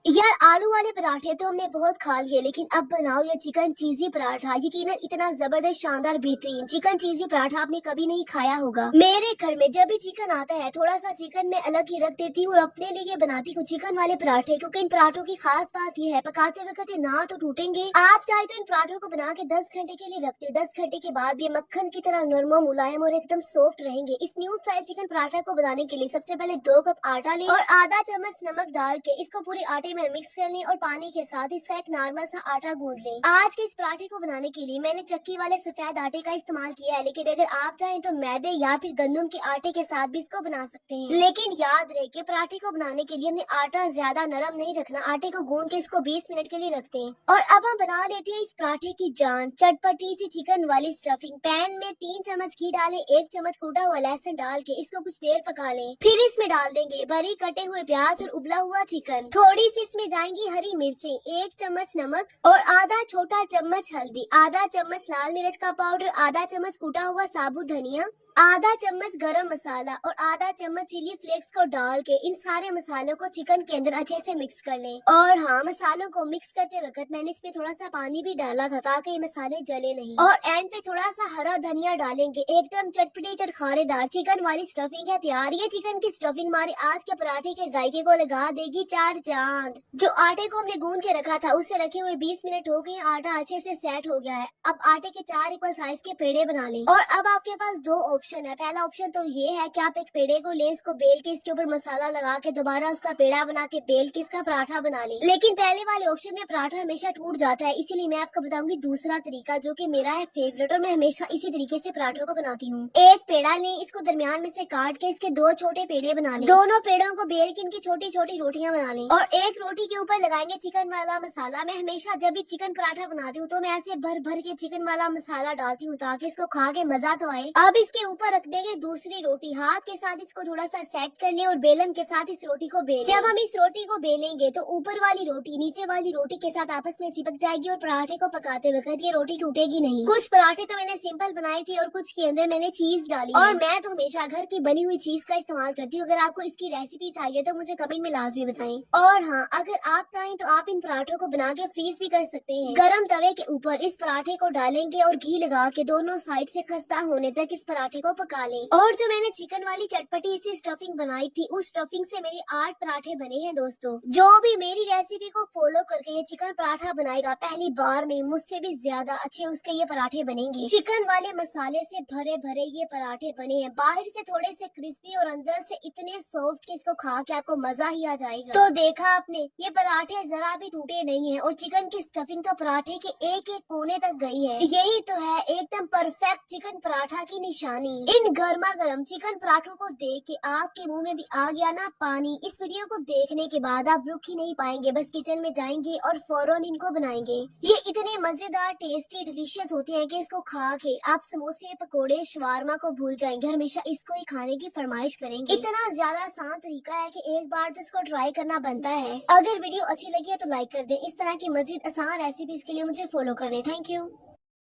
यार आलू वाले पराठे तो हमने बहुत खा लिए, लेकिन अब बनाओ ये चिकन चीजी पराठा। यकीनन इतना जबरदस्त शानदार बेहतरीन चिकन चीजी पराठा आपने कभी नहीं खाया होगा। मेरे घर में जब भी चिकन आता है थोड़ा सा चिकन मैं अलग ही रख देती हूँ और अपने लिए बनाती हूँ चिकन वाले पराठे, क्योंकि इन पराठों की खास बात यह है पकाते वक्त ये ना तो टूटेंगे। आप चाहे तो इन पराठों को बना के 10 घंटे के लिए रखते, 10 घंटे के बाद ये मक्खन की तरह नरम मुलायम और एकदम सॉफ्ट रहेंगे। इस न्यू स्टाइल चिकन पराठा को बनाने के लिए सबसे पहले 2 कप आटा लें और आधा चम्मच नमक डाल के इसको पूरे आटे में मिक्स कर लें और पानी के साथ इसका एक नॉर्मल सा आटा गूंद लें। आज के इस पराठे को बनाने के लिए मैंने चक्की वाले सफेद आटे का इस्तेमाल किया है, लेकिन अगर आप चाहें तो मैदे या फिर गंदम के आटे के साथ भी इसको बना सकते हैं। लेकिन याद रहे कि पराठे को बनाने के लिए हमें आटा ज्यादा नरम नहीं रखना। आटे को गूंद के इसको 20 मिनट के लिए रखते हैं। और अब हम बना लेते हैं इस पराठे की जान, चटपटी सी चिकन वाली स्टफिंग। पैन में 3 चम्मच घी डालें, 1 चम्मच कूटा हुआ लहसुन डाल के इसको कुछ देर पका लें। फिर इसमें डाल देंगे बारीक कटे हुए प्याज और उबला हुआ चिकन। थोड़ी सी इसमें जाएंगी हरी मिर्ची, 1 चम्मच नमक और आधा छोटा चम्मच हल्दी, आधा चम्मच लाल मिर्च का पाउडर, आधा चम्मच कूटा हुआ साबुत धनिया, आधा चम्मच गरम मसाला और आधा चम्मच चिली फ्लेक्स को डाल के इन सारे मसालों को चिकन के अंदर अच्छे से मिक्स कर लें। और हाँ, मसालों को मिक्स करते वक्त मैंने इसमें थोड़ा सा पानी भी डाला था ताकि ये मसाले जले नहीं। और एंड पे थोड़ा सा हरा धनिया डालेंगे। एकदम चटपटी चटखारेदार चिकन वाली स्टफिंग है तैयार। ये चिकन की स्टफिंग हमारे आज के पराठे के जायके को लगा देगी 4 चांद। जो आटे को हमने गूंद के रखा था उसे रखे हुए 20 मिनट हो गए, आटा अच्छे से सेट हो गया है। अब आटे के 4 इक्वल साइज के पेड़े बना लें। और अब आपके पास 2 ऑप्शन है। पहला ऑप्शन तो ये है कि आप एक पेड़े को ले, इसको बेल के इसके ऊपर मसाला लगा के दोबारा उसका पेड़ा बना के बेल के इसका पराठा बना लें। लेकिन पहले वाले ऑप्शन में पराठा हमेशा टूट जाता है, इसीलिए मैं आपको बताऊंगी दूसरा तरीका जो कि मेरा है फेवरेट और मैं हमेशा इसी तरीके से पराठों को बनाती हूँ। एक पेड़ा लें, इसको दरमियान में से काट के इसके 2 छोटे पेड़े बना लें। दोनों पेड़ों को बेल के इनकी छोटी छोटी रोटियां बना लें और एक रोटी के ऊपर लगाएंगे चिकन वाला मसाला। मैं हमेशा जब भी चिकन पराठा बनाती हूँ तो मैं ऐसे भर भर के चिकन वाला मसाला डालती हूँ ताकि इसको खा के मजा तो आए। अब इसके ऊपर रख देंगे दूसरी रोटी, हाथ के साथ इसको थोड़ा सा सेट कर ले और बेलन के साथ इस रोटी को बेल। जब हम इस रोटी को बेलेंगे तो ऊपर वाली रोटी नीचे वाली रोटी के साथ आपस में चिपक जाएगी और पराठे को पकाते वक्त ये रोटी टूटेगी नहीं। कुछ पराठे तो मैंने सिंपल बनाए थे और कुछ के अंदर मैंने चीज डाली और मैं तो हमेशा घर की बनी हुई चीज का इस्तेमाल करती हूँ। अगर आपको इसकी रेसिपी चाहिए तो मुझे कमेंट में लाजमी बताएं। और हाँ, अगर आप चाहें तो आप इन पराठों को बना के फ्रीज भी कर सकते हैं। गरम तवे के ऊपर इस पराठे को डालेंगे और घी लगा के दोनों साइड से खस्ता होने तक इस पराठे को पका लें। और जो मैंने चिकन वाली चटपटी सी स्टफिंग बनाई थी उस स्टफिंग से मेरे 8 पराठे बने हैं दोस्तों। जो भी मेरी रेसिपी को फॉलो करके ये चिकन पराठा बनाएगा पहली बार में मुझसे भी ज्यादा अच्छे उसके ये पराठे बनेंगे। चिकन वाले मसाले से भरे भरे ये पराठे बने हैं, बाहर से थोड़े से क्रिस्पी और अंदर से इतने सॉफ्ट कि इसको खा के आपको मजा ही आ जाएगा। तो देखा आपने, ये पराठे जरा भी टूटे नहीं है और चिकन की स्टफिंग तो पराठे के एक एक कोने तक गई है। यही तो है एकदम परफेक्ट चिकन पराठा की निशानी। इन गर्मा गर्म चिकन पराठों को देख के आपके मुंह में भी आ गया ना पानी। इस वीडियो को देखने के बाद आप रुक ही नहीं पाएंगे, बस किचन में जाएंगे और फौरन इनको बनाएंगे। ये इतने मजेदार टेस्टी डिलीशियस होते हैं कि इसको खा के आप समोसे पकोड़े शवारमा को भूल जाएंगे, हमेशा इसको ही खाने की फरमाइश करेंगे। इतना ज्यादा आसान तरीका है कि एक बार तो इसको ट्राई करना बनता है। अगर वीडियो अच्छी लगी है तो लाइक कर दे। इस तरह की मजीद आसान रेसिपीज के लिए मुझे फॉलो कर ले। Thank you.